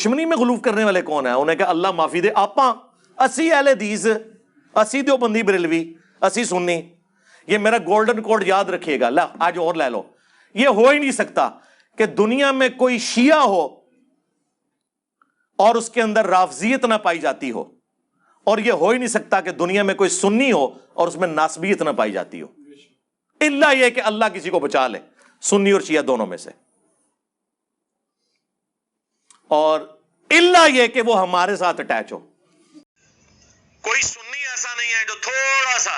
دشمنی میں غلوف کرنے والے کون ہیں؟ انہیں کہا اللہ معافی دے، آپاں اسی اہل حدیث، اسی دیوبندی بریلوی، اسی سنی، یہ میرا گولڈن کوڈ یاد رکھیے گا، آج اور لے لو۔ یہ ہو ہی نہیں سکتا کہ دنیا میں کوئی شیعہ ہو اور اس کے اندر رافضیت نہ پائی جاتی ہو، اور یہ ہو ہی نہیں سکتا کہ دنیا میں کوئی سنی ہو اور اس میں ناسبیت نہ پائی جاتی ہو، الا یہ کہ اللہ کسی کو بچا لے سنی اور شیعہ دونوں میں سے، اور الا یہ کہ وہ ہمارے ساتھ اٹیچ ہو۔ کوئی سنی ایسا نہیں ہے جو تھوڑا سا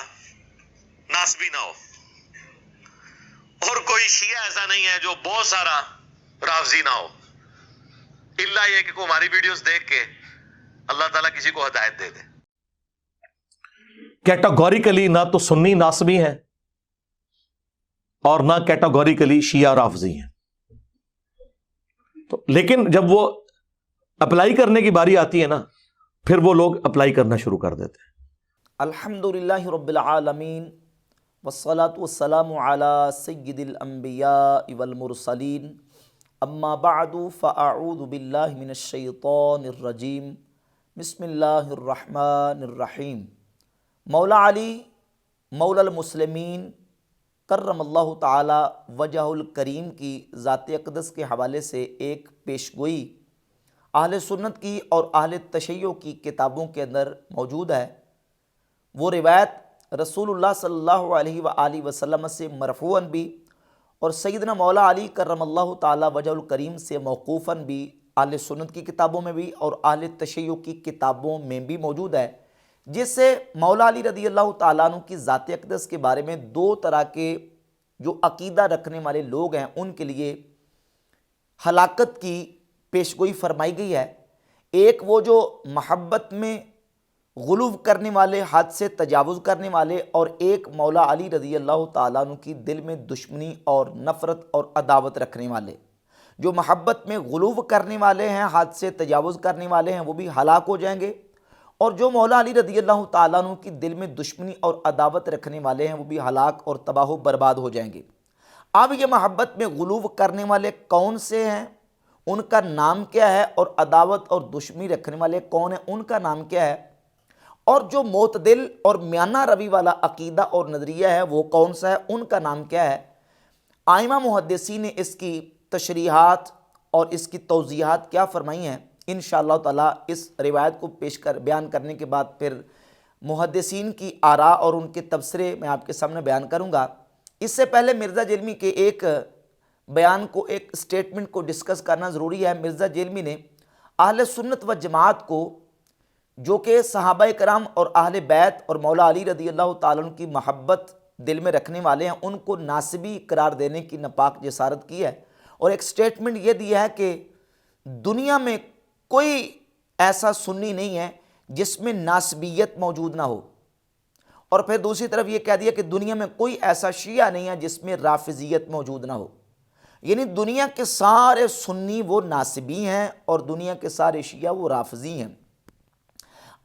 ناسبی نہ ہو، اور کوئی شیعہ ایسا نہیں ہے جو بہت سارا رافضی نہ ہو، الا یہ کہ ہماری ویڈیوز دیکھ کے اللہ تعالیٰ کسی کو ہدایت دے دے۔ کیٹاگوریکلی نہ تو سنی ناسبی ہیں اور نہ کیٹاگوریکلی شیعہ رافضی ہیں، تو لیکن جب وہ اپلائی کرنے کی باری آتی ہے نا، پھر وہ لوگ اپلائی کرنا شروع کر دیتے ہیں۔ الحمدللہ رب العالمین والصلاة والسلام علی سید الانبیاء والمرسلین، اما بعد فاعوذ باللہ من الشیطان الرجیم، بسم اللہ الرحمن الرحیم۔ مولا علی مولا المسلمین کرم اللہ تعالی وجہ الکریم کی ذات اقدس کے حوالے سے ایک پیشگوئی اہل سنت کی اور اہل تشیع کی کتابوں کے اندر موجود ہے۔ وہ روایت رسول اللہ صلی اللہ علیہ وآلہ وسلم سے مرفوعاً بھی اور سیدنا مولا علی کرم اللہ تعالی وجہ الکریم سے موقوفاً بھی اہل سنت کی کتابوں میں بھی اور اہل تشیع کی کتابوں میں بھی موجود ہے، جس سے مولا علی رضی اللہ تعالیٰ عنہ کی ذات اقدس کے بارے میں دو طرح کے جو عقیدہ رکھنے والے لوگ ہیں ان کے لیے ہلاکت کی پیشگوئی فرمائی گئی ہے۔ ایک وہ جو محبت میں غلو کرنے والے، حد سے تجاوز کرنے والے، اور ایک مولا علی رضی اللہ تعالیٰ عنہ کی دل میں دشمنی اور نفرت اور عداوت رکھنے والے۔ جو محبت میں غلو کرنے والے ہیں، حد سے تجاوز کرنے والے ہیں، وہ بھی ہلاک ہو جائیں گے، اور جو مولا علی رضی اللہ تعالیٰ عنہ کی دل میں دشمنی اور عداوت رکھنے والے ہیں وہ بھی ہلاک اور تباہ و برباد ہو جائیں گے۔ اب یہ محبت میں غلو کرنے والے کون سے ہیں، ان کا نام کیا ہے، اور عداوت اور دشمنی رکھنے والے کون ہیں، ان کا نام کیا ہے، اور جو معتدل اور میانہ روی والا عقیدہ اور نظریہ ہے وہ کون سا ہے، ان کا نام کیا ہے۔ ائمہ محدثین نے اس کی تشریحات اور اس کی توضیحات کیا فرمائی ہیں، انشاءاللہ تعالیٰ اس روایت کو بیان کرنے کے بعد پھر محدثین کی آراء اور ان کے تبصرے میں آپ کے سامنے بیان کروں گا۔ اس سے پہلے مرزا جیلمی کے ایک بیان کو، ایک سٹیٹمنٹ کو ڈسکس کرنا ضروری ہے۔ مرزا جیلمی نے اہل سنت و جماعت کو، جو کہ صحابہ کرام اور اہل بیت اور مولا علی رضی اللہ تعالیٰ عنہ کی محبت دل میں رکھنے والے ہیں، ان کو ناسبی قرار دینے کی ناپاک جسارت کی ہے، اور ایک سٹیٹمنٹ یہ دیا ہے کہ دنیا میں کوئی ایسا سنی نہیں ہے جس میں ناسبیت موجود نہ ہو، اور پھر دوسری طرف یہ کہہ دیا کہ دنیا میں کوئی ایسا شیعہ نہیں ہے جس میں رافضیت موجود نہ ہو، یعنی دنیا کے سارے سنی وہ ناسبی ہیں اور دنیا کے سارے شیعہ وہ رافضی ہیں۔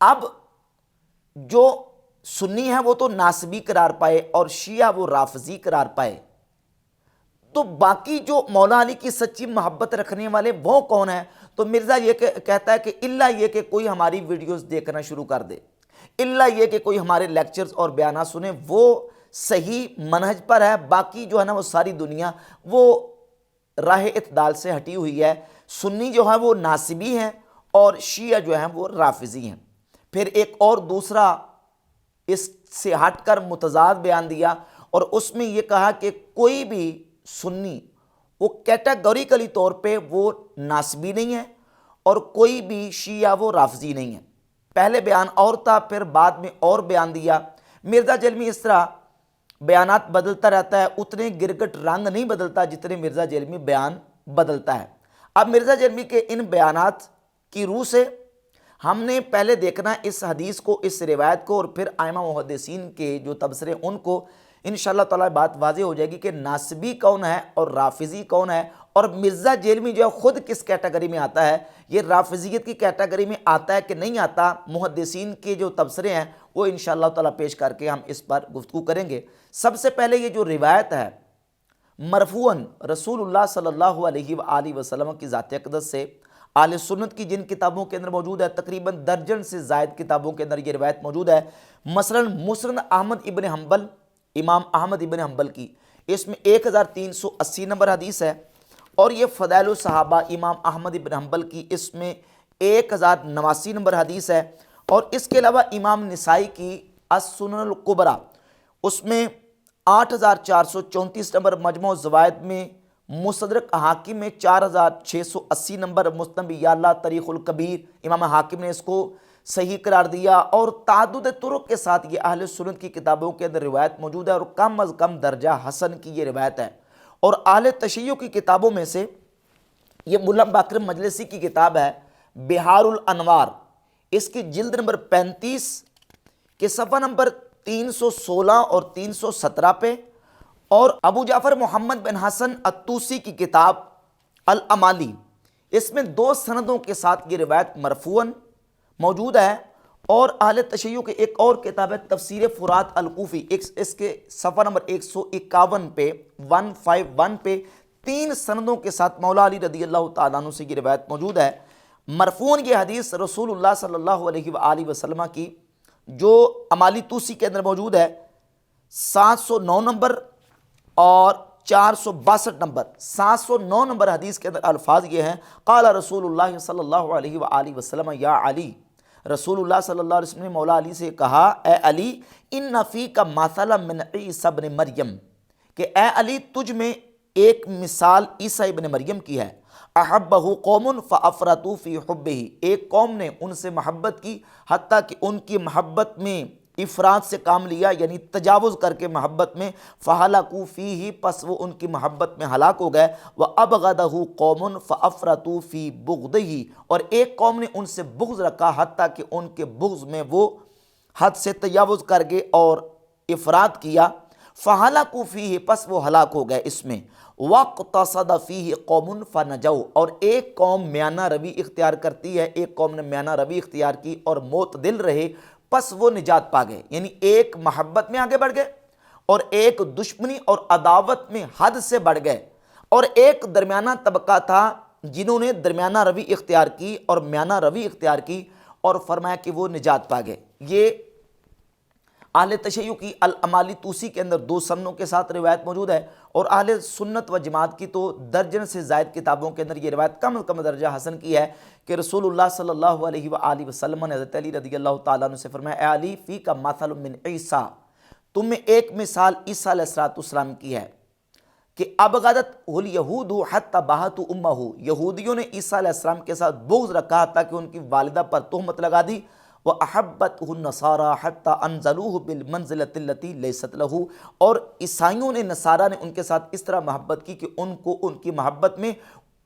اب جو سنی ہے وہ تو ناسبی قرار پائے اور شیعہ وہ رافضی قرار پائے، تو باقی جو مولا علی کی سچی محبت رکھنے والے وہ کون ہیں؟ تو مرزا یہ کہتا ہے کہ الا یہ کہ کوئی ہماری ویڈیوز دیکھنا شروع کر دے، الا یہ کہ کوئی ہمارے لیکچرز اور بیانات سنیں، وہ صحیح منہج پر ہے، باقی جو ہے نا وہ ساری دنیا وہ راہ اعتدال سے ہٹی ہوئی ہے۔ سنی جو ہے وہ ناسبی ہیں اور شیعہ جو ہیں وہ رافضی ہیں۔ پھر ایک اور دوسرا اس سے ہٹ کر متضاد بیان دیا، اور اس میں یہ کہا کہ کوئی بھی سنی وہ کیٹاگوریکلی طور پہ وہ ناسبی نہیں ہے اور کوئی بھی شیعہ وہ رافضی نہیں ہے۔ پہلے بیان اور تھا، پھر بعد میں اور بیان دیا۔ مرزا جیلمی اس طرح بیانات بدلتا رہتا ہے، اتنے گرگٹ رنگ نہیں بدلتا جتنے مرزا جیلمی بیان بدلتا ہے۔ اب مرزا جیلمی کے ان بیانات کی روح سے ہم نے پہلے دیکھنا اس حدیث کو، اس روایت کو، اور پھر ائمہ محدثین کے جو تبصرے ان کو، انشاءاللہ تعالیٰ بات واضح ہو جائے گی کہ ناسبی کون ہے اور رافضی کون ہے، اور مرزا جیلمی جو ہے خود کس کیٹیگری میں آتا ہے، یہ رافضیت کی کیٹیگری میں آتا ہے کہ نہیں آتا۔ محدثین کے جو تبصرے ہیں وہ انشاءاللہ تعالیٰ پیش کر کے ہم اس پر گفتگو کریں گے۔ سب سے پہلے یہ جو روایت ہے مرفوعاً رسول اللہ صلی اللہ علیہ وآلہ وسلم کی ذات اقدس سے اہل سنت کی جن کتابوں کے اندر موجود ہے، تقریباً درجن سے زائد کتابوں کے اندر یہ روایت موجود ہے۔ مثلا مسند احمد ابن حنبل، امام احمد ابن حنبل کی، اس میں 1380 نمبر حدیث ہے، اور یہ فضائل الصحابہ امام احمد ابن حنبل کی، اس میں 1089 نمبر حدیث ہے، اور اس کے علاوہ امام نسائی کی السنن الکبریٰ، اس میں 8434 نمبر، مجموع الزوائد میں، مستدرک حاکم میں 4680 نمبر، مستنبی اللہ تاریخ الکبیر، امام حاکم نے اس کو صحیح قرار دیا، اور تعدد طرق کے ساتھ یہ اہل سنت کی کتابوں کے اندر روایت موجود ہے، اور کم از کم درجہ حسن کی یہ روایت ہے۔ اور اہل تشیع کی کتابوں میں سے یہ ملا باقر مجلسی کی کتاب ہے بہار الانوار، اس کی جلد نمبر 35 کے صفحہ نمبر 316 اور 317 پہ، اور ابو جعفر محمد بن حسن الطوسی کی کتاب الامالی، اس میں 2 سندوں کے ساتھ یہ روایت مرفوعاً موجود ہے۔ اور اہل تشیع کے ایک اور کتاب ہے تفسیر فرات الکوفی، اس کے صفحہ نمبر 151 پہ 151 پہ 3 سندوں کے ساتھ مولا علی رضی اللہ تعالیٰ عنہ سے یہ روایت موجود ہے۔ مرفوعاً یہ حدیث رسول اللہ صلی اللہ علیہ وآلہ وسلم کی جو امالی توسی کے اندر موجود ہے، 709 نمبر اور 462 نمبر، 709 نمبر حدیث کے اندر الفاظ یہ ہیں، قال رسول اللہ صلی اللہ علیہ وآلہ وسلم یا علی، رسول اللہ صلی اللہ علیہ وسلم نے مولا علی سے کہا، اے علی، ان فیک مثلا من عیسی ابن مریم، کہ اے علی تجھ میں ایک مثال عیسیٰ ابن مریم کی ہے، احبہ قوم فافرطوا فی حبہ، ایک قوم نے ان سے محبت کی حتیٰ کہ ان کی محبت میں افراد سے کام لیا، یعنی تجاوز کر کے محبت میں، فہلکوا فیہ، پس وہ ان کی محبت میں ہلاک ہو گئے، وابغضہ قوم فافرطوا فی بغضہ، اور ایک قوم نے ان سے بغض رکھا حتیٰ کہ ان کے بغض میں وہ حد سے تجاوز کر گئے اور افراد کیا، فہلکوا فیہ، پس وہ ہلاک ہو گئے اس میں، واقتصد فیہ قوم فنجوا، اور ایک قوم میانہ روی اختیار کرتی ہے، ایک قوم نے میانہ روی اختیار کی اور معتدل رہے، پس وہ نجات پا گئے، یعنی ایک محبت میں آگے بڑھ گئے، اور ایک دشمنی اور عداوت میں حد سے بڑھ گئے، اور ایک درمیانہ طبقہ تھا جنہوں نے درمیانہ روی اختیار کی اور میانہ روی اختیار کی، اور فرمایا کہ وہ نجات پا گئے۔ یہ اہل تشیع کی الامالی توسی کے اندر 2 سندوں کے ساتھ روایت موجود ہے، اور اہل سنت و جماعت کی تو درجن سے زائد کتابوں کے اندر یہ روایت کم از کم درجہ حسن کی ہے کہ رسول اللہ صلی اللہ علیہ وآلہ وسلم نے حضرت علی رضی اللہ تعالیٰ عنہ سے فرمایا، اے علی فیک مثل من عیسیٰ، تم میں ایک مثال عیسیٰ علیہ السلام کی ہے کہ ابغضت الیہود حتی بہت امہ، یہودیوں نے عیسیٰ علیہ السلام کے ساتھ بغض رکھا حتیٰ کہ ان کی والدہ پر تہمت لگا دی، وَأَحَبَّتْهُ النَّصَارَى حَتَّى أَنزَلُوهُ بِالْمَنزِلَةِ الَّتِي لَيْسَتْ لَهُ، اور عیسائیوں نے، نصارہ نے ان کے ساتھ اس طرح محبت کی کہ ان کو ان کی محبت میں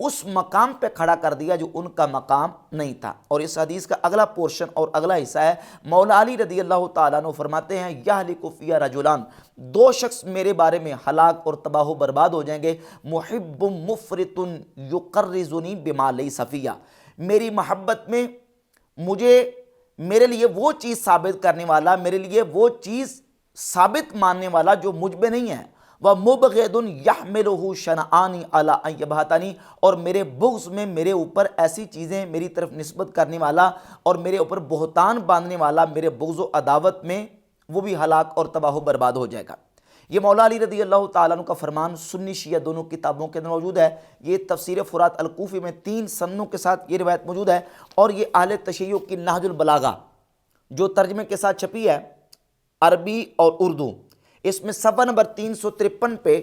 اس مقام پہ کھڑا کر دیا جو ان کا مقام نہیں تھا۔ اور اس حدیث کا اگلا پورشن اور اگلا حصہ ہے، مولا علی رضی اللہ تعالیٰ عنہ فرماتے ہیں، یہلک فی رجلان، 2 شخص میرے بارے میں ہلاک اور تباہ و برباد ہو جائیں گے، محب مفرط یقرزنی بما لیس فی، میری محبت میں مجھے، میرے لیے وہ چیز ثابت کرنے والا، میرے لیے وہ چیز ثابت ماننے والا جو مجھ میں نہیں ہے، وَمُبْغِضٌ يَحْمِلُهُ شَنَآنِ عَلَىٰ أَن يَبْهَتَنِي، اور میرے بغض میں میرے اوپر ایسی چیزیں میری طرف نسبت کرنے والا اور میرے اوپر بہتان باندھنے والا، میرے بغض و عداوت میں وہ بھی ہلاک اور تباہ و برباد ہو جائے گا۔ یہ مولا علی رضی اللہ تعالیٰ عنہ کا فرمان سنی شیعہ دونوں کتابوں کے اندر موجود ہے۔ یہ تفسیر فرات الکوفی میں 3 سندوں کے ساتھ یہ روایت موجود ہے، اور یہ اہل تشیع کی نہج البلاغہ جو ترجمے کے ساتھ چھپی ہے عربی اور اردو، اس میں صفحہ نمبر 353 پہ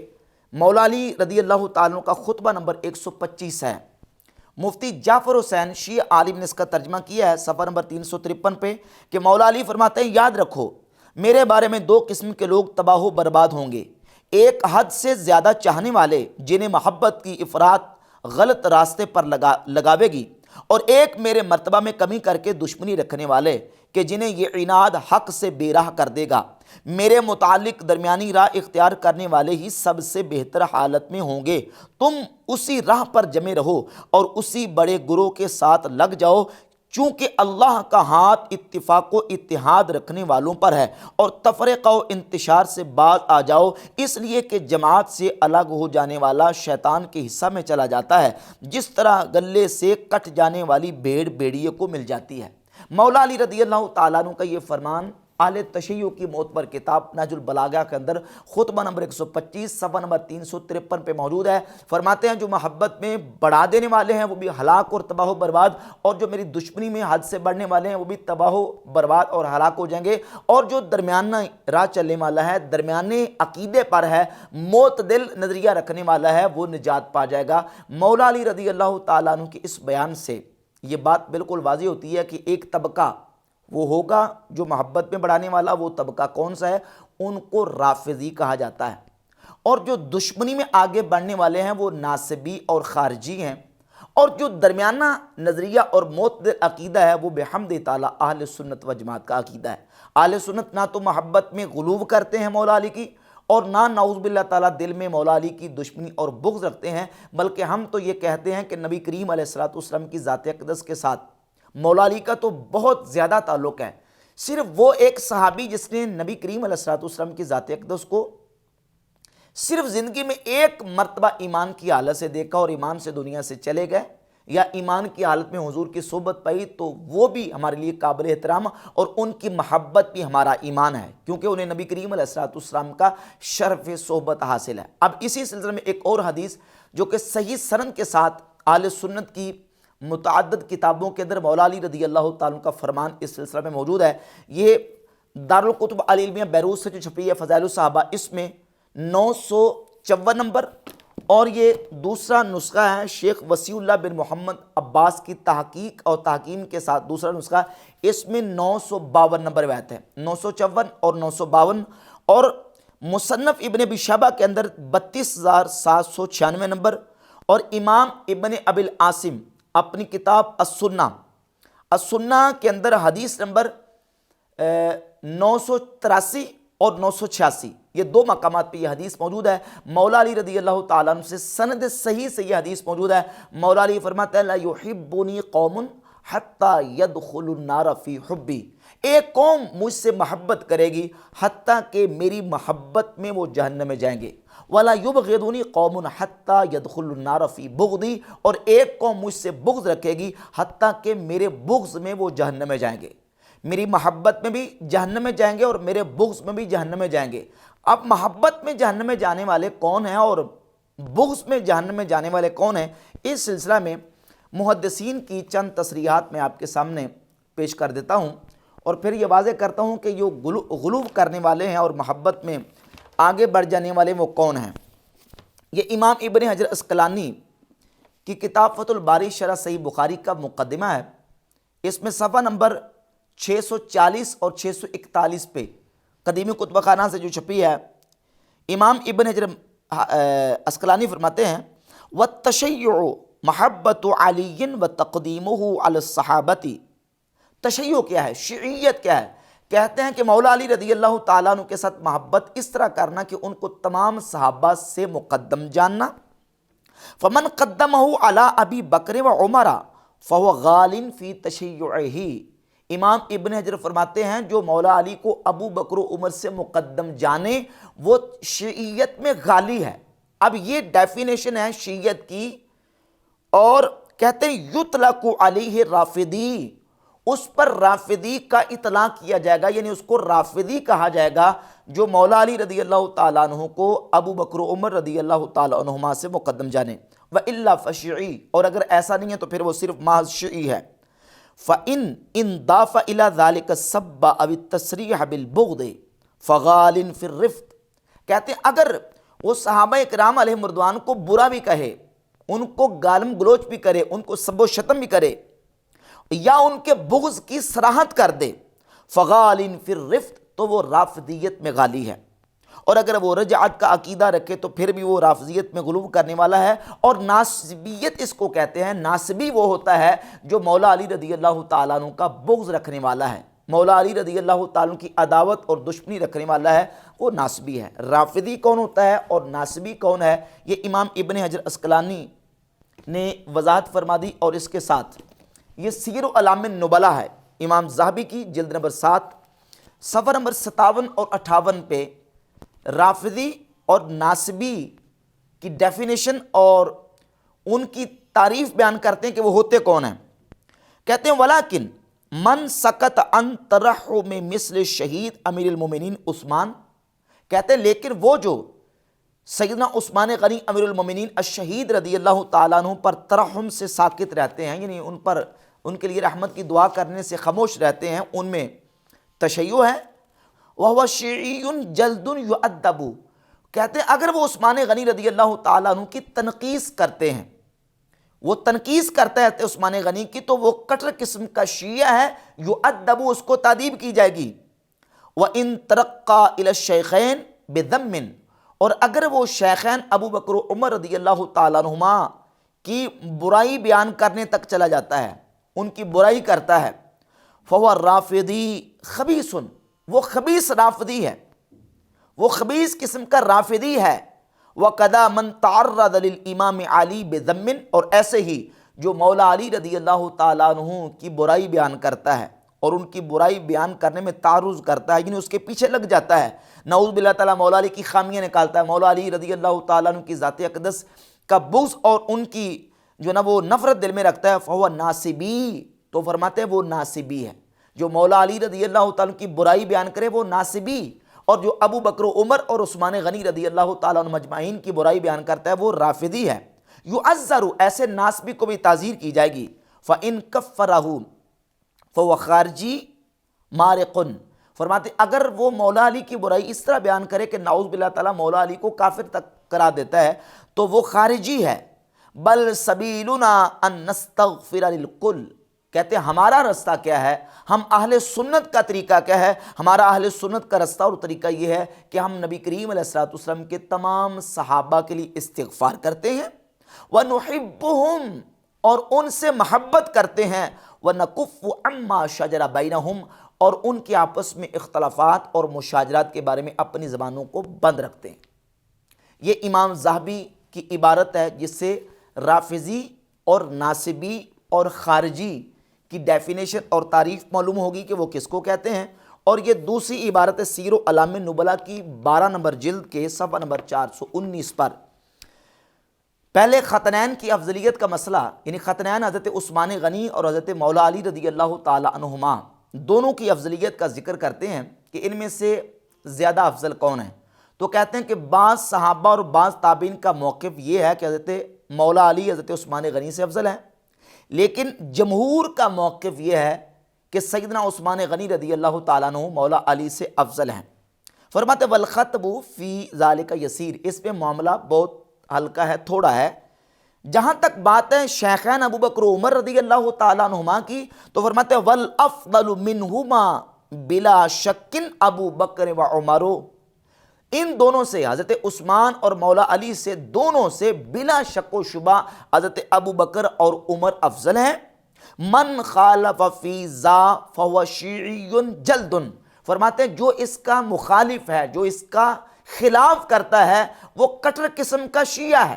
مولا علی رضی اللہ تعالیٰ عنہ کا خطبہ نمبر 125 ہے۔ مفتی جعفر حسین شیعہ عالم نے اس کا ترجمہ کیا ہے صفحہ نمبر 353 پہ کہ مولا علی فرماتے ہیں، یاد رکھو میرے بارے میں 2 قسم کے لوگ تباہ و برباد ہوں گے، ایک حد سے زیادہ چاہنے والے جنہیں محبت کی افراط غلط راستے پر لگاوے گی، اور ایک میرے مرتبہ میں کمی کر کے دشمنی رکھنے والے کہ جنہیں یہ عناد حق سے بے راہ کر دے گا۔ میرے متعلق درمیانی راہ اختیار کرنے والے ہی سب سے بہتر حالت میں ہوں گے۔ تم اسی راہ پر جمے رہو اور اسی بڑے گروہ کے ساتھ لگ جاؤ چونکہ اللہ کا ہاتھ اتفاق و اتحاد رکھنے والوں پر ہے اور تفرقہ و انتشار سے باز آ جاؤ، اس لیے کہ جماعت سے الگ ہو جانے والا شیطان کے حصہ میں چلا جاتا ہے، جس طرح گلے سے کٹ جانے والی بھیڑ بھیڑیے کو مل جاتی ہے۔ مولا علی رضی اللہ تعالیٰ عنہ کا یہ فرمان اہل تشیع کی معتبر کتاب نہج البلاغہ کے اندر خطبہ نمبر 125 صفحہ نمبر 353 پہ موجود ہے۔ فرماتے ہیں جو محبت میں بڑھا دینے والے ہیں وہ بھی ہلاک اور تباہ و برباد، اور جو میری دشمنی میں حد سے بڑھنے والے ہیں وہ بھی تباہ و برباد اور ہلاک ہو جائیں گے، اور جو درمیانہ راہ چلنے والا ہے، درمیانے عقیدے پر ہے، معتدل نظریہ رکھنے والا ہے، وہ نجات پا جائے گا۔ مولا علی رضی اللہ تعالیٰ عنہ کے اس بیان سے یہ بات بالکل واضح ہوتی ہے کہ ایک طبقہ وہ ہوگا جو محبت میں بڑھانے والا، وہ طبقہ کون سا ہے؟ ان کو رافضی کہا جاتا ہے، اور جو دشمنی میں آگے بڑھنے والے ہیں وہ ناصبی اور خارجی ہیں، اور جو درمیانہ نظریہ اور معتدل عقیدہ ہے وہ بحمد تعالیٰ اہل سنت و جماعت کا عقیدہ ہے۔ اہل سنت نہ تو محبت میں غلو کرتے ہیں مولا علی کی، اور نہ نعوذ باللہ تعالیٰ دل میں مولا علی کی دشمنی اور بغض رکھتے ہیں، بلکہ ہم تو یہ کہتے ہیں کہ نبی کریم علیہ الصلوۃ والسلام کی ذات اقدس کے ساتھ مولا علی کا تو بہت زیادہ تعلق ہے۔ صرف وہ ایک صحابی جس نے نبی کریم علیہ الصلوۃ والسلام کی ذات اقدس کو صرف زندگی میں ایک مرتبہ ایمان کی حالت سے دیکھا اور ایمان سے دنیا سے چلے گئے، یا ایمان کی حالت میں حضور کی صحبت پائی، تو وہ بھی ہمارے لیے قابل احترام، اور ان کی محبت بھی ہمارا ایمان ہے، کیونکہ انہیں نبی کریم علیہ الصلوۃ والسلام کا شرف صحبت حاصل ہے۔ اب اسی سلسلے میں ایک اور حدیث جو کہ صحیح سند کے ساتھ اہل سنت کی متعدد کتابوں کے اندر مولا علی رضی اللہ تعالیٰ کا فرمان اس سلسلہ میں موجود ہے، یہ دارالکتب العلمیہ بیروت سے جو چھپی ہے فضائل الصحابہ، اس میں 954 نمبر، اور یہ دوسرا نسخہ ہے شیخ وسیع اللہ بن محمد عباس کی تحقیق اور تحکیم کے ساتھ دوسرا نسخہ، اس میں 952 نمبر روایت ہے، 954 اور 952، اور مصنف ابن ابی شیبہ کے اندر 32796 نمبر، اور امام ابن ابی العاصم اپنی کتاب السنہ کے اندر حدیث نمبر 983 اور 986، یہ دو مقامات پہ یہ حدیث موجود ہے۔ مولا علی رضی اللہ تعالیٰ عنہ سے سند صحیح سے یہ حدیث موجود ہے۔ مولا علی فرماتے ہیں لا یحبنی قوم حتی یدخلوا النار فی حبی، ایک قوم مجھ سے محبت کرے گی حتیٰ کہ میری محبت میں وہ جہنم میں جائیں گے، ولا یبغضنی قوم حتی یدخلوا النار فی بغضی، اور ایک قوم مجھ سے بغض رکھے گی حتیٰ کہ میرے بغض میں وہ جہنم میں جائیں گے، میری محبت میں بھی جہنم میں جائیں گے اور میرے بغض میں بھی جہنم میں جائیں گے۔ اب محبت میں جہنم میں جانے والے کون ہیں اور بغض میں جہنم میں جانے والے کون ہیں، اس سلسلہ میں محدثین کی چند تصریحات میں آپ کے سامنے پیش کر دیتا ہوں، اور پھر یہ واضح کرتا ہوں کہ جو غلو کرنے والے ہیں اور محبت میں آگے بڑھ جانے والے وہ کون ہیں۔ یہ امام ابن حجر اسقلانی کی کتاب فتح الباری شرح صحیح بخاری کا مقدمہ ہے، اس میں صفحہ نمبر 640 اور 641 پہ قدیمی کتب خانہ سے جو چھپی ہے، امام ابن حجر اسقلانی فرماتے ہیں وَالتَّشَيُّعُ مَحَبَّةُ عَلِيٍّ وَتَقْدِيمُهُ عَلَى الصَّحَابَةِ، تشیع کیا ہے، شیعیت کیا ہے؟ کہتے ہیں کہ مولا علی رضی اللہ تعالیٰ عنہ کے ساتھ محبت اس طرح کرنا کہ ان کو تمام صحابہ سے مقدم جاننا، فمن قدمہ علی ابی بکر و عمر فہو غال فی تشیعہ، امام ابن حجر فرماتے ہیں جو مولا علی کو ابو بکر و عمر سے مقدم جانے وہ شیعیت میں غالی ہے۔ اب یہ ڈیفینیشن ہے شیعیت کی، اور کہتے ہیں یطلق علیہ رافضی، اس پر رافضی کا اطلاق کیا جائے گا، یعنی اس کو رافضی کہا جائے گا جو مولا علی رضی اللہ تعالیٰ عنہ کو ابو بکر و عمر رضی اللہ تعالیٰ عنہما سے مقدم جانے، وَإِلَّا فَشِعِی، اور اگر ایسا نہیں ہے تو پھر وہ صرف محض شیعی ہے۔ فَإِنْ ضَافَ إِلَى ذَلِكَ السَّبَّ أَوِ التَّصْرِيحَ بِالْبُغْضِ فَغَالٍ فِي الرِّفْقِ، کہتے ہیں اگر وہ صحابہ اکرام علیہم رضوان کو برا بھی کہے، ان کو گالم گلوچ بھی کرے، ان کو سب و شتم بھی کرے، یا ان کے بغض کی صراحت کر دے، فَغَالٍ فِي الرِّفْقِ، تو وہ رافضیت میں غالی ہے، اور اگر وہ رجعت کا عقیدہ رکھے تو پھر بھی وہ رافضیت میں غلو کرنے والا ہے۔ اور ناصبیت اس کو کہتے ہیں، ناصبی وہ ہوتا ہے جو مولا علی رضی اللہ تعالیٰ عنہ کا بغض رکھنے والا ہے، مولا علی رضی اللہ تعالیٰ عنہ کی عداوت اور دشمنی رکھنے والا ہے، وہ ناصبی ہے۔ رافضی کون ہوتا ہے اور ناصبی کون ہے، یہ امام ابن حجر اسقلانی نے وضاحت فرما دی، اور اس کے ساتھ یہ سیر اعلام النبلا ہے امام ذہبی کی، جلد نمبر 7 صفحہ نمبر 57 اور 58 پہ رافضی اور ناصبی کی ڈیفینیشن اور ان کی تعریف بیان کرتے ہیں کہ وہ ہوتے کون ہیں۔ کہتے ہیں ولیکن من سکت عن ترحم مثل شہید امیر المومنین عثمان، کہتے ہیں لیکن وہ جو سیدنا عثمان غنی امیر المومنین الشہید رضی اللہ تعالیٰ عنہ پر ترحم سے ساکت رہتے ہیں، یعنی ان کے لیے رحمت کی دعا کرنے سے خاموش رہتے ہیں، ان میں تشیع ہے۔ وَهُوَ شِعِيٌّ جَلْدٌ يُعَدَّبُ، کہتے ہیں اگر وہ عثمان غنی رضی اللہ تعالیٰ عنہ کی تنقیص کرتے ہیں، وہ تنقیص کرتا ہے عثمان غنی کی، تو وہ کٹر قسم کا شیعہ ہے، یعدب، اس کو تعدیب کی جائے گی۔ وَإِن تَرَقَّى إِلَى الشَّيْخَيْنِ بِذَمٍّ، اور اگر وہ شیخین ابو بکر و عمر رضی اللہ تعالیٰ عنہما کی برائی بیان کرنے تک چلا جاتا ہے، ان کی برائی کرتا ہے، فَهُوَ رَافِضِي خَبِيثٌ، وہ خبیث رافضی ہے، وہ خبیث قسم کا رافضی ہے۔ وَقَدَا مَنْ تَعَرَّضَ لِلْإِمَامِ عَلِي بِذَمٍّ، اور ایسے ہی جو مولا علی رضی اللہ تعالیٰ عنہ کی برائی بیان کرتا ہے اور ان کی برائی بیان کرنے میں تعرض کرتا ہے، یعنی اس کے پیچھے لگ جاتا ہے، نعوذ باللہ تعالیٰ مولا علی کی خامیاں نکالتا ہے، مولا علی رضی اللہ تعالیٰ عنہ کی ذات اقدس کا بغض اور ان کی جو نا وہ نفرت دل میں رکھتا ہے، فَهُوَ ناصبی، تو فرماتے ہیں وہ ناصبی ہے۔ جو مولا علی رضی اللہ تعالیٰ عنہ کی برائی بیان کرے وہ ناصبی، اور جو ابو بکر و عمر اور عثمان غنی رضی اللہ تعالیٰ عنہ مجمعین کی برائی بیان کرتا ہے وہ رافضی ہے۔ یعذر، ایسے ناصبی کو بھی تعزیر کی جائے گی۔ فَإِن كَفَّرَهُ فَهُوَ خَارِجِي مَارِقٌ، فرماتے اگر وہ مولا علی کی برائی اس طرح بیان کرے کہ نعوذ باللہ تعالیٰ مولا علی کو کافر تک کرا دیتا ہے تو وہ خارجی ہے۔ بل سبیلنا ان نستغفر للکل، کہتے ہیں ہمارا رستہ کیا ہے، ہم اہل سنت کا طریقہ کیا ہے، ہمارا اہل سنت کا رستہ اور طریقہ یہ ہے کہ ہم نبی کریم علیہ الصلوۃ والسلام کے تمام صحابہ کے لیے استغفار کرتے ہیں، وَنُحِبُّهُمْ، اور ان سے محبت کرتے ہیں، وَنَكُفُّ عَمَّا شَجَرَ بَيْنَهُمْ، اور ان کے آپس میں اختلافات اور مشاجرات کے بارے میں اپنی زبانوں کو بند رکھتے ہیں۔ یہ امام ذہبی کی عبارت ہے جس سے رافضی اور ناصبی اور خارجی کی ڈیفینیشن اور تعریف معلوم ہوگی کہ وہ کس کو کہتے ہیں۔ اور یہ دوسری عبارت ہے سیر اعلام النبلا کی 12 نمبر جلد کے صفحہ نمبر 419 پر۔ پہلے ختنین کی افضلیت کا مسئلہ، یعنی ختنین حضرت عثمان غنی اور حضرت مولا علی رضی اللہ تعالی عنہما دونوں کی افضلیت کا ذکر کرتے ہیں کہ ان میں سے زیادہ افضل کون ہے، تو کہتے ہیں کہ بعض صحابہ اور بعض تابعین کا موقف یہ ہے کہ حضرت مولا علی حضرت عثمان غنی سے افضل ہے، لیکن جمہور کا موقف یہ ہے کہ سیدنا عثمان غنی رضی اللہ تعالیٰ عنہ مولا علی سے افضل ہیں۔ فرماتے والخطب فی ذالک یسیر، اس پہ معاملہ بہت ہلکا ہے، تھوڑا ہے۔ جہاں تک بات ہے شیخین ابو بکر و عمر رضی اللہ تعالیٰ عنہما کی، تو فرماتے والافضل منہما بلا شک ابو بکر و عمر، ان دونوں سے حضرت عثمان اور مولا علی سے دونوں سے بلا شک و شبہ حضرت ابو بکر اور عمر افضل ہیں۔ من خالف فی ذا فهو شیعی جلد، فرماتے ہیں جو اس کا مخالف ہے، جو اس کا خلاف کرتا ہے وہ کٹر قسم کا شیعہ ہے۔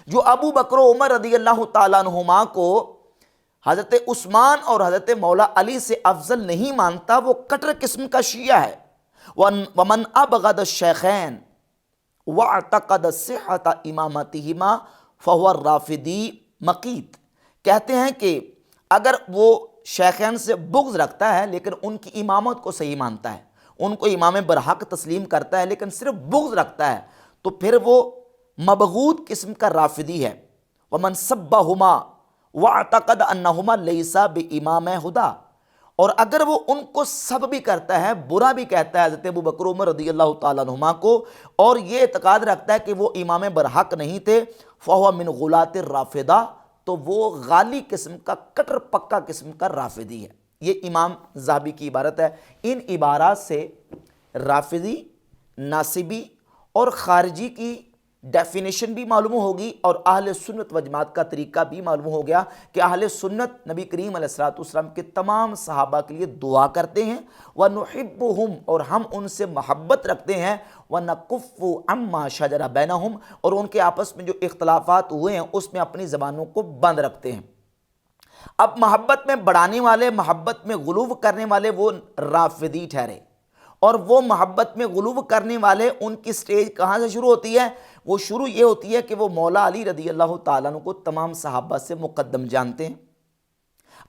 جو ابو بکر و عمر رضی اللہ تعالیٰ عنہما کو حضرت عثمان اور حضرت مولا علی سے افضل نہیں مانتا وہ کٹر قسم کا شیعہ ہے۔ ومن ابغض الشیخین واعتقد صحت امامتہما فهو الرافضی مقیت، کہتے ہیں کہ اگر وہ شیخین سے بغض رکھتا ہے لیکن ان کی امامت کو صحیح مانتا ہے، ان کو امام برحق تسلیم کرتا ہے لیکن صرف بغض رکھتا ہے، تو پھر وہ مبغوض قسم کا رافضی ہے۔ ومن سبہما واعتقد انہما لیسا بامام ہدی، اور اگر وہ ان کو سب بھی کرتا ہے، برا بھی کہتا ہے حضرت ابو بکر عمر رضی اللہ تعالیٰ عنہما کو، اور یہ اعتقاد رکھتا ہے کہ وہ امام برحق نہیں تھے، فہو من غلاۃ الرافضہ، تو وہ غالی قسم کا کٹر پکا قسم کا رافضی ہے۔ یہ امام ذہبی کی عبارت ہے۔ ان عبارات سے رافضی، ناصبی اور خارجی کی ڈیفینیشن بھی معلوم ہوگی اور اہل سنت و جماعت کا طریقہ بھی معلوم ہو گیا کہ اہل سنت نبی کریم علیہ الصلوۃ والسلام کے تمام صحابہ کے لیے دعا کرتے ہیں، وَنُحِبُّهُمْ، اور ہم ان سے محبت رکھتے ہیں، وَنَكُفُّ عَمَّا شَجَرَ بَيْنَهُمْ، اور ان کے آپس میں جو اختلافات ہوئے ہیں اس میں اپنی زبانوں کو بند رکھتے ہیں۔ اب محبت میں بڑھانے والے، محبت میں غلو کرنے والے وہ رافضی ٹھہرے، اور وہ محبت میں غلو کرنے والے ان کی سٹیج کہاں سے شروع ہوتی ہے؟ وہ شروع یہ ہوتی ہے کہ وہ مولا علی رضی اللہ تعالیٰ عنہ کو تمام صحابہ سے مقدم جانتے ہیں۔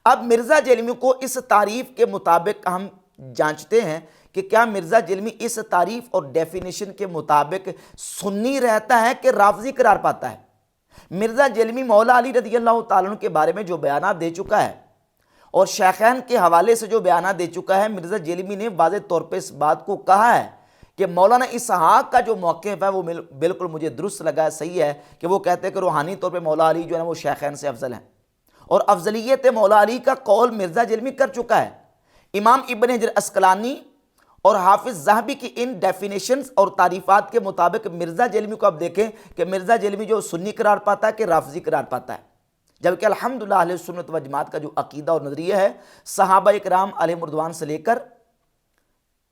اب مرزا جیلمی کو اس تعریف کے مطابق ہم جانچتے ہیں کہ کیا مرزا جیلمی اس تعریف اور ڈیفینیشن کے مطابق سنی رہتا ہے کہ رافضی قرار پاتا ہے؟ مرزا جیلمی مولا علی رضی اللہ تعالیٰ عنہ کے بارے میں جو بیانات دے چکا ہے اور شیخین کے حوالے سے جو بیانات دے چکا ہے، مرزا جیلمی نے واضح طور پہ اس بات کو کہا ہے کہ مولانا اسحاق کا جو موقف ہے وہ بالکل مجھے درست لگا ہے، صحیح ہے، کہ وہ کہتے ہیں کہ روحانی طور پہ مولا علی جو ہے وہ شیخین سے افضل ہیں، اور افضلیت مولا علی کا قول مرزا جیلمی کر چکا ہے۔ امام ابن حجر عسقلانی اور حافظ ذہبی کی ان ڈیفینیشنز اور تعریفات کے مطابق مرزا جیلمی کو اب دیکھیں کہ مرزا جیلمی جو سنی قرار پاتا ہے کہ رافضی قرار پاتا ہے، جبکہ الحمدللہ اہل سنت و جماعت کا جو عقیدہ اور نظریہ ہے، صحابہ اکرام علیہم رضوان سے لے کر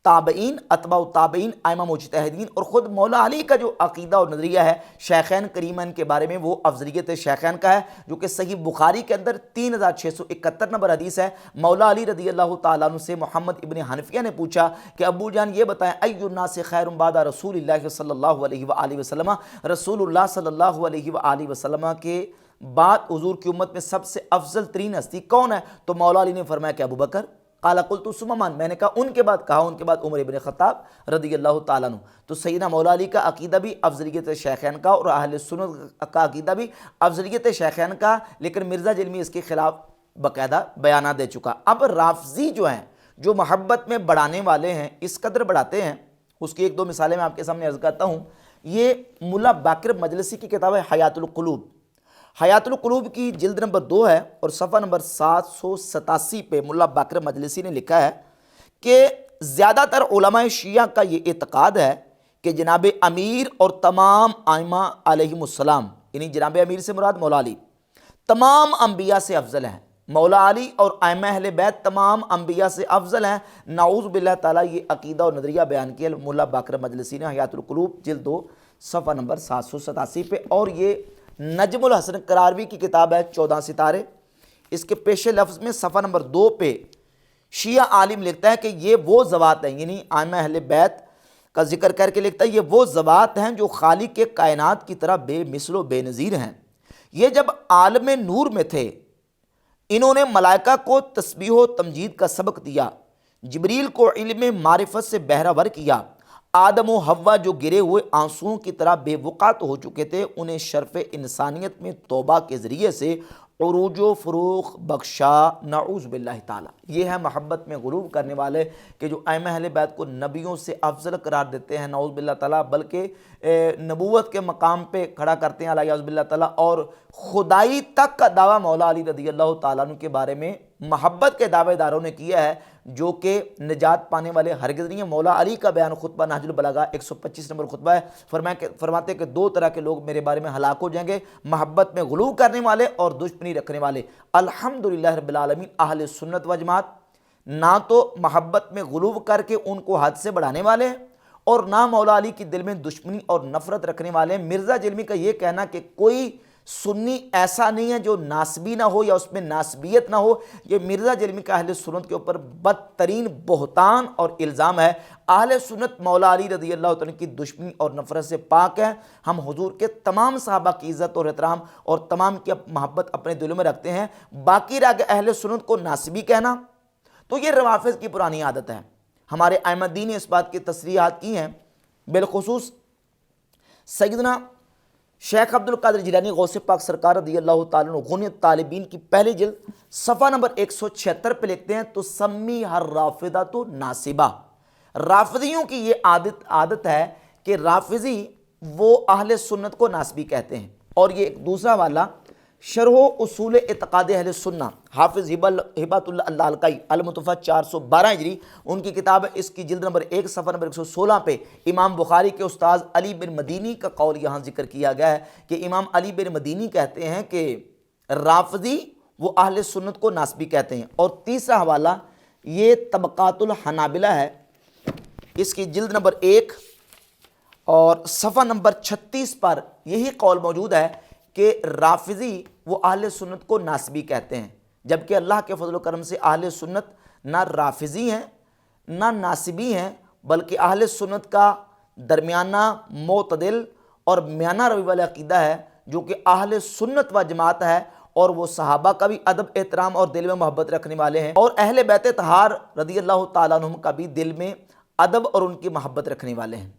تابعین، اتباع التابعین، ائمہ مجتہدین، اور خود مولا علی کا جو عقیدہ اور نظریہ ہے شیخین کریمین کے بارے میں، وہ افضلیت شیخین کا ہے، جو کہ صحیح بخاری کے اندر 3671 نمبر حدیث ہے۔ مولا علی رضی اللہ تعالیٰ عنہ سے محمد ابن حنفیہ نے پوچھا کہ ابو جان یہ بتائیں، ای الناس خیر بعد رسول اللہ صلی اللہ علیہ وآلہ وسلم، رسول اللہ صلی اللہ علیہ وآلہ وسلم کے بعد حضور کی امت میں سب سے افضل ترین ہستی کون ہے؟ تو مولا علی نے فرمایا کہ ابو بکر۔ قال قلت ثم من، میں نے کہا ان کے بعد، کہا ان کے بعد عمر ابن خطاب رضی اللہ تعالیٰ عنہ۔ تو سیدنا مولا علی کا عقیدہ بھی افضلیت شیخین کا اور اہل سنت کا عقیدہ بھی افضلیت شیخین کا، لیکن مرزا جیلمی اس کے خلاف باقاعدہ بیانات دے چکا۔ اب رافضی جو ہیں، جو محبت میں بڑھانے والے ہیں، اس قدر بڑھاتے ہیں، اس کی ایک دو مثالیں میں آپ کے سامنے عرض کرتا ہوں۔ یہ ملا باقر مجلسی کی کتاب ہے حیات القلوب، حیات القلوب کی جلد نمبر 2 ہے اور صفحہ نمبر 787 پہ ملا باقر مجلسی نے لکھا ہے کہ زیادہ تر علماء شیعہ کا یہ اعتقاد ہے کہ جناب امیر اور تمام ائمہ علیہم السلام، یعنی جناب امیر سے مراد مولا علی، تمام انبیاء سے افضل ہیں۔ مولا علی اور ائمہ اہل بیت تمام انبیاء سے افضل ہیں۔ نعوذ باللہ تعالیٰ یہ عقیدہ اور نظریہ بیان کیا ملا باقر مجلسی نے حیات القلوب جلد 2 صفحہ نمبر 787 پہ، اور یہ نجم الحسن قراروی کی کتاب ہے 14 ستارے، اس کے پیش لفظ میں صفحہ نمبر 2 پہ شیعہ عالم لکھتا ہے کہ یہ وہ ذوات ہیں، یعنی ائمہ اہل بیت کا ذکر کر کے لکھتا ہے یہ وہ ذوات ہیں جو خالق کے کائنات کی طرح بے مثل و بے نظیر ہیں۔ یہ جب عالم نور میں تھے، انہوں نے ملائکہ کو تسبیح و تمجید کا سبق دیا، جبریل کو علم معرفت سے بہرہ ور کیا، آدم و حوا جو گرے ہوئے آنسوؤں کی طرح بے وقعت ہو چکے تھے، انہیں شرف انسانیت میں توبہ کے ذریعے سے عروج و فروغ بخشا۔ نعوذ باللہ تعالیٰ یہ ہے محبت میں غلو کرنے والے کہ جو ائمہ اہل بیت کو نبیوں سے افضل قرار دیتے ہیں، نعوذ باللہ تعالیٰ، بلکہ نبوت کے مقام پہ کھڑا کرتے ہیں نعوذ باللہ تعالیٰ، اور خدائی تک کا دعویٰ مولا علی رضی اللہ تعالیٰ عنہ کے بارے میں محبت کے دعوے داروں نے کیا ہے، جو کہ نجات پانے والے ہرگز نہیں ہیں۔ مولا علی کا بیان خطبہ نہج البلاغہ 125 نمبر خطبہ ہے، فرماتے ہیں کہ 2 طرح کے لوگ میرے بارے میں ہلاک ہو جائیں گے، محبت میں غلو کرنے والے اور دشمنی رکھنے والے۔ الحمدللہ رب العالمین اہل سنت و جماعت نہ تو محبت میں غلو کر کے ان کو حد سے بڑھانے والے ہیں، اور نہ مولا علی کی دل میں دشمنی اور نفرت رکھنے والے ہیں۔ مرزا جیلمی کا یہ کہنا کہ کوئی سنی ایسا نہیں ہے جو ناسبی نہ ہو یا اس میں ناسبیت نہ ہو، یہ مرزا جیلمی کا اہل سنت کے اوپر بدترین بہتان اور الزام ہے۔ اہل سنت مولا علی رضی اللہ تعالیٰ کی دشمنی اور نفرت سے پاک ہے۔ ہم حضور کے تمام صحابہ کی عزت اور احترام اور تمام کی محبت اپنے دلوں میں رکھتے ہیں۔ باقی رہ گیا اہل سنت کو ناسبی کہنا، تو یہ روافض کی پرانی عادت ہے۔ ہمارے ائمہ دین نے اس بات کی تصریحات کی ہیں، بالخصوص سیدنا شیخ عبد القادر جیلانی غوث پاک سرکار رضی اللہ تعالیٰ عنہ غنیۃ طالبین کی پہلی جلد صفحہ نمبر 176 پہ لکھتے ہیں تو سمی ہر رافضہ تو ناصبہ، رافضیوں کی یہ عادت ہے کہ رافضی وہ اہل سنت کو ناسبی کہتے ہیں۔ اور یہ ایک دوسرا والا شرح و اصول اعتقاد اہل سنہ حافظ ہبۃ اللہ اللالکائی المتوفیٰ 412 ہجری، ان کی کتاب ہے، اس کی جلد نمبر 1 صفحہ نمبر 116 پہ امام بخاری کے استاذ علی بن مدینی کا قول یہاں ذکر کیا گیا ہے کہ امام علی بن مدینی کہتے ہیں کہ رافضی وہ اہل سنت کو ناسبی کہتے ہیں۔ اور تیسرا حوالہ یہ طبقات الحنابلہ ہے، اس کی جلد نمبر 1 اور صفحہ نمبر 36 پر یہی قول موجود ہے کہ رافضی وہ اہل سنت کو ناسبی کہتے ہیں۔ جبکہ اللہ کے فضل و کرم سے اہل سنت نہ رافضی ہیں نہ ناصبی ہیں، بلکہ اہل سنت کا درمیانہ معتدل اور میانہ روی والا عقیدہ ہے جو کہ اہل سنت و جماعت ہے، اور وہ صحابہ کا بھی ادب احترام اور دل میں محبت رکھنے والے ہیں، اور اہل بیت طہار رضی اللہ تعالیٰ عنہم کا بھی دل میں ادب اور ان کی محبت رکھنے والے ہیں۔